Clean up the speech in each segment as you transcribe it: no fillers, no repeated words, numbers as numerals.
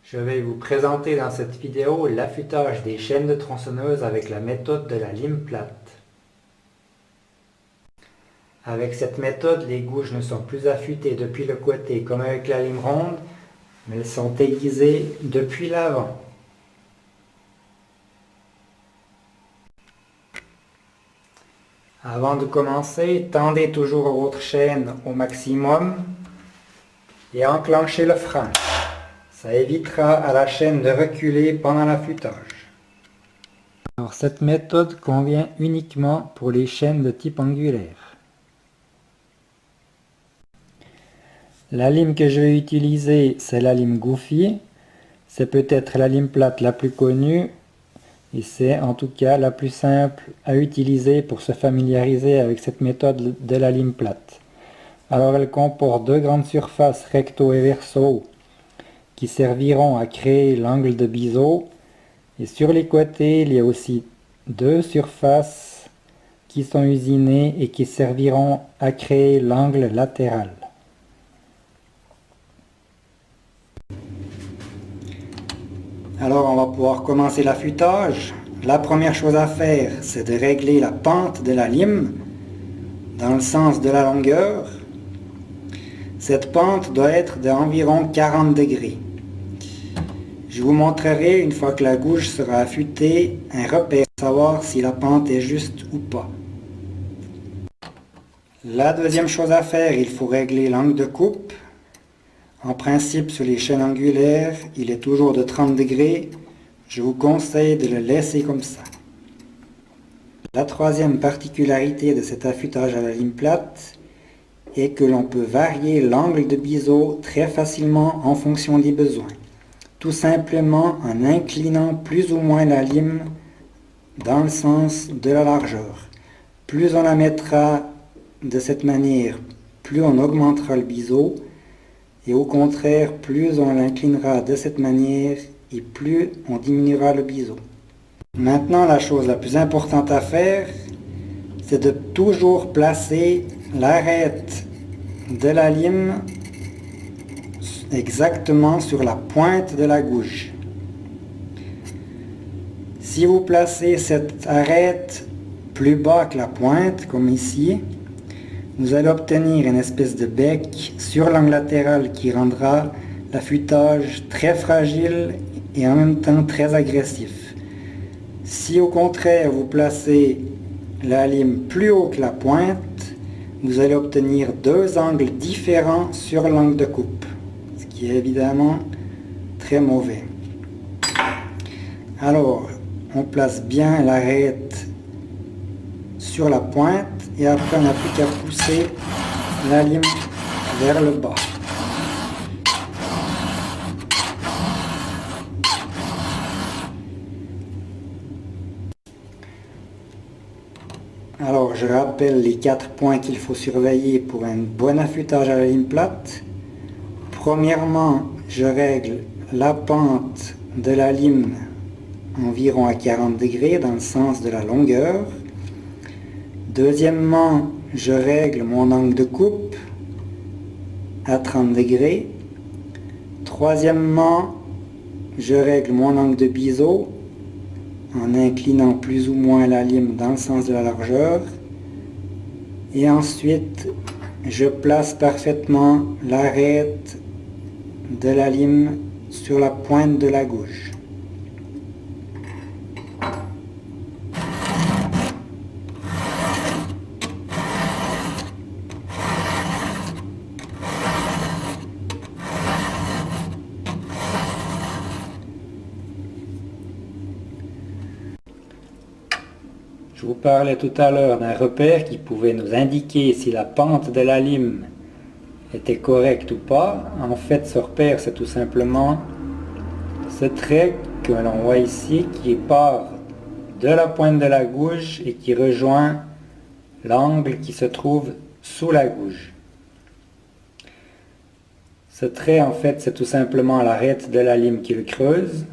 Je vais vous présenter dans cette vidéo l'affûtage des chaînes de tronçonneuse avec la méthode de la lime plate. Avec cette méthode, les gouges ne sont plus affûtées depuis le côté comme avec la lime ronde, mais elles sont aiguisées depuis l'avant. Avant de commencer, tendez toujours votre chaîne au maximum et enclenchez le frein. Ça évitera à la chaîne de reculer pendant l'affûtage. Alors cette méthode convient uniquement pour les chaînes de type angulaire. La lime que je vais utiliser, c'est la lime Goofy. C'est peut-être la lime plate la plus connue et c'est en tout cas la plus simple à utiliser pour se familiariser avec cette méthode de la lime plate. Alors elle comporte deux grandes surfaces recto et verso qui serviront à créer l'angle de biseau, et sur les côtés il y a aussi deux surfaces qui sont usinées et qui serviront à créer l'angle latéral. Alors on va pouvoir commencer l'affûtage. La première chose à faire, c'est de régler la pente de la lime dans le sens de la longueur. Cette pente doit être d'environ 40 degrés. Je vous montrerai, une fois que la gouge sera affûtée, un repère pour savoir si la pente est juste ou pas. La deuxième chose à faire, il faut régler l'angle de coupe. En principe, sur les chaînes angulaires, il est toujours de 30 degrés. Je vous conseille de le laisser comme ça. La troisième particularité de cet affûtage à la lime plate est que l'on peut varier l'angle de biseau très facilement en fonction des besoins. Tout simplement en inclinant plus ou moins la lime dans le sens de la largeur. Plus on la mettra de cette manière, plus on augmentera le biseau. Et au contraire, plus on l'inclinera de cette manière et plus on diminuera le biseau. Maintenant, la chose la plus importante à faire, c'est de toujours placer l'arête de la lime exactement sur la pointe de la gouge. Si vous placez cette arête plus bas que la pointe, comme ici, vous allez obtenir une espèce de bec sur l'angle latéral qui rendra l'affûtage très fragile et en même temps très agressif. Si au contraire vous placez la lime plus haut que la pointe, vous allez obtenir deux angles différents sur l'angle de coupe, ce qui est évidemment très mauvais. Alors, on place bien l'arête sur la pointe et après on n'a plus qu'à pousser la lime vers le bas. Alors je rappelle les 4 points qu'il faut surveiller pour un bon affûtage à la lime plate. Premièrement, je règle la pente de la lime environ à 40 degrés dans le sens de la longueur. Deuxièmement, je règle mon angle de coupe à 30 degrés. Troisièmement, je règle mon angle de biseau en inclinant plus ou moins la lime dans le sens de la largeur. Et ensuite, je place parfaitement l'arête de la lime sur la pointe de la gouge. Je vous parlais tout à l'heure d'un repère qui pouvait nous indiquer si la pente de la lime était correcte ou pas. En fait, ce repère, c'est tout simplement ce trait que l'on voit ici qui part de la pointe de la gouge et qui rejoint l'angle qui se trouve sous la gouge. Ce trait, en fait, c'est tout simplement l'arête de la lime qui le creuse.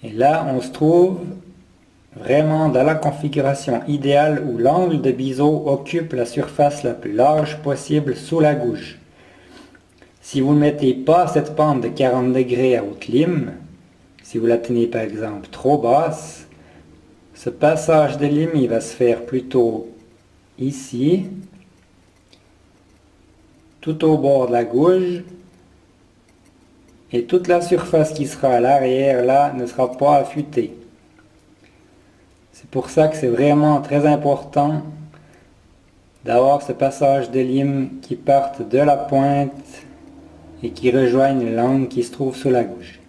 Et là, on se trouve vraiment dans la configuration idéale où l'angle de biseau occupe la surface la plus large possible sous la gouge. Si vous ne mettez pas cette pente de 40 degrés à haute lime, si vous la tenez par exemple trop basse, ce passage de lime il va se faire plutôt ici, tout au bord de la gouge, et toute la surface qui sera à l'arrière là ne sera pas affûtée. C'est pour ça que c'est vraiment très important d'avoir ce passage de lime qui parte de la pointe et qui rejoigne l'angle qui se trouve sous la gouge.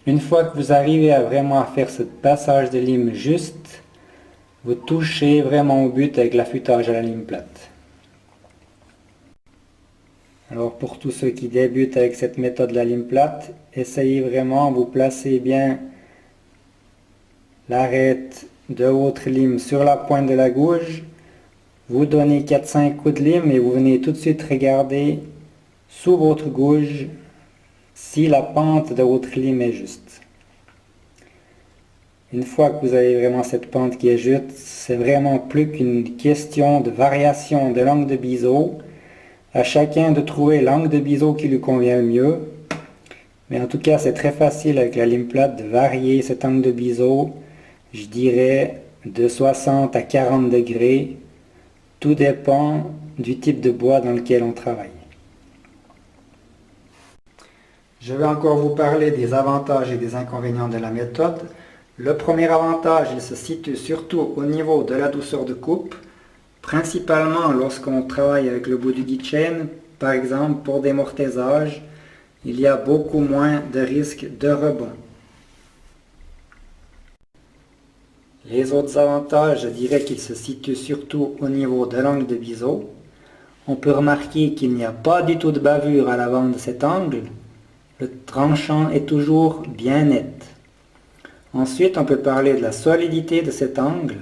Une fois que vous arrivez à vraiment faire ce passage de lime juste, vous touchez vraiment au but avec l'affûtage à la lime plate. Alors pour tous ceux qui débutent avec cette méthode de la lime plate, essayez vraiment, vous placez bien l'arête de votre lime sur la pointe de la gouge, vous donnez 4-5 coups de lime et vous venez tout de suite regarder sous votre gouge si la pente de votre lime est juste. Une fois que vous avez vraiment cette pente qui est juste, c'est vraiment plus qu'une question de variation de l'angle de biseau. À chacun de trouver l'angle de biseau qui lui convient le mieux. Mais en tout cas, c'est très facile avec la lime plate de varier cet angle de biseau, je dirais de 60 à 40 degrés. Tout dépend du type de bois dans lequel on travaille. Je vais encore vous parler des avantages et des inconvénients de la méthode. Le premier avantage, il se situe surtout au niveau de la douceur de coupe, principalement lorsqu'on travaille avec le bout du guide chaîne, par exemple pour des mortaisages, il y a beaucoup moins de risques de rebond. Les autres avantages, je dirais qu'ils se situent surtout au niveau de l'angle de biseau. On peut remarquer qu'il n'y a pas du tout de bavure à l'avant de cet angle. Le tranchant est toujours bien net. Ensuite, on peut parler de la solidité de cet angle.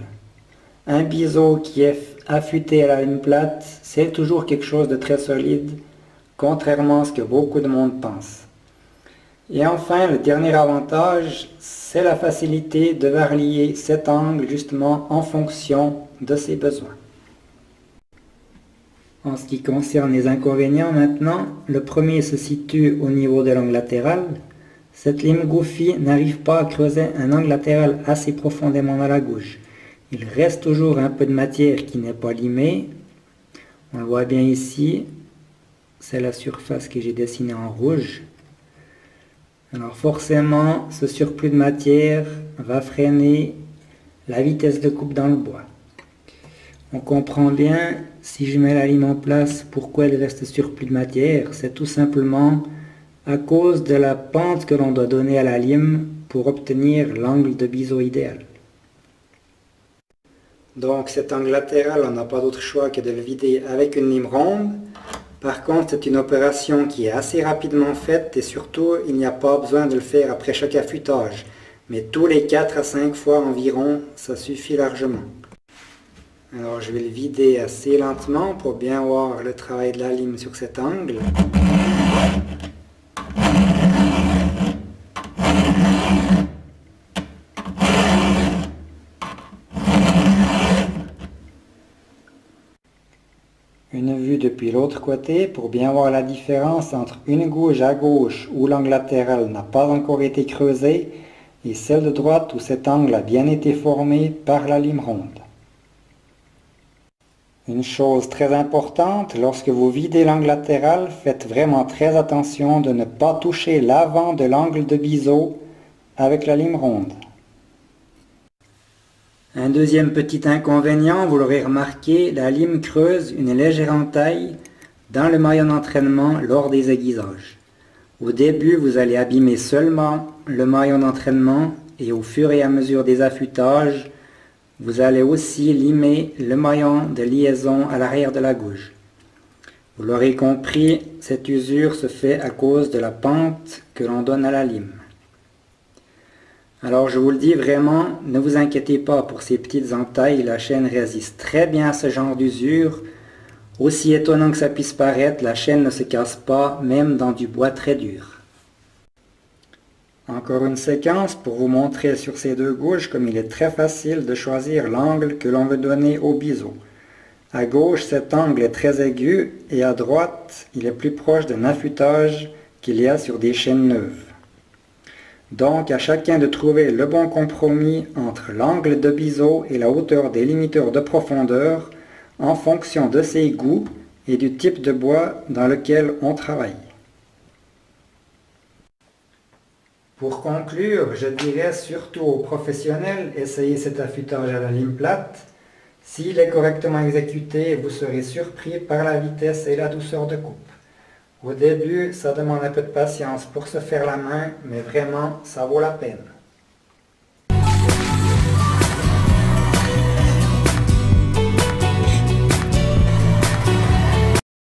Un biseau qui est affûté à la lime plate, c'est toujours quelque chose de très solide, contrairement à ce que beaucoup de monde pense. Et enfin, le dernier avantage, c'est la facilité de varier cet angle justement en fonction de ses besoins. En ce qui concerne les inconvénients maintenant, le premier se situe au niveau de l'angle latéral. Cette lime Goofy n'arrive pas à creuser un angle latéral assez profondément dans la gouge. Il reste toujours un peu de matière qui n'est pas limée. On le voit bien ici, c'est la surface que j'ai dessinée en rouge. Alors forcément, ce surplus de matière va freiner la vitesse de coupe dans le bois. On comprend bien, si je mets la lime en place, pourquoi il reste surplus de matière. C'est tout simplement à cause de la pente que l'on doit donner à la lime pour obtenir l'angle de biseau idéal. Donc cet angle latéral, on n'a pas d'autre choix que de le vider avec une lime ronde. Par contre, c'est une opération qui est assez rapidement faite et surtout, il n'y a pas besoin de le faire après chaque affûtage. Mais tous les 4 à 5 fois environ, ça suffit largement. Alors je vais le vider assez lentement pour bien voir le travail de la lime sur cet angle. Une vue depuis l'autre côté pour bien voir la différence entre une gouge à gauche où l'angle latéral n'a pas encore été creusé et celle de droite où cet angle a bien été formé par la lime ronde. Une chose très importante, lorsque vous videz l'angle latéral, faites vraiment très attention de ne pas toucher l'avant de l'angle de biseau avec la lime ronde. Un deuxième petit inconvénient, vous l'aurez remarqué, la lime creuse une légère entaille dans le maillon d'entraînement lors des aiguisages. Au début, vous allez abîmer seulement le maillon d'entraînement et au fur et à mesure des affûtages, vous allez aussi limer le maillon de liaison à l'arrière de la gouge. Vous l'aurez compris, cette usure se fait à cause de la pente que l'on donne à la lime. Alors je vous le dis vraiment, ne vous inquiétez pas pour ces petites entailles, la chaîne résiste très bien à ce genre d'usure. Aussi étonnant que ça puisse paraître, la chaîne ne se casse pas, même dans du bois très dur. Encore une séquence pour vous montrer sur ces deux gouges comme il est très facile de choisir l'angle que l'on veut donner au biseau. À gauche, cet angle est très aigu et à droite, il est plus proche d'un affûtage qu'il y a sur des chaînes neuves. Donc, à chacun de trouver le bon compromis entre l'angle de biseau et la hauteur des limiteurs de profondeur en fonction de ses goûts et du type de bois dans lequel on travaille. Pour conclure, je dirais surtout aux professionnels, essayez cet affûtage à la lime plate. S'il est correctement exécuté, vous serez surpris par la vitesse et la douceur de coupe. Au début, ça demande un peu de patience pour se faire la main, mais vraiment, ça vaut la peine.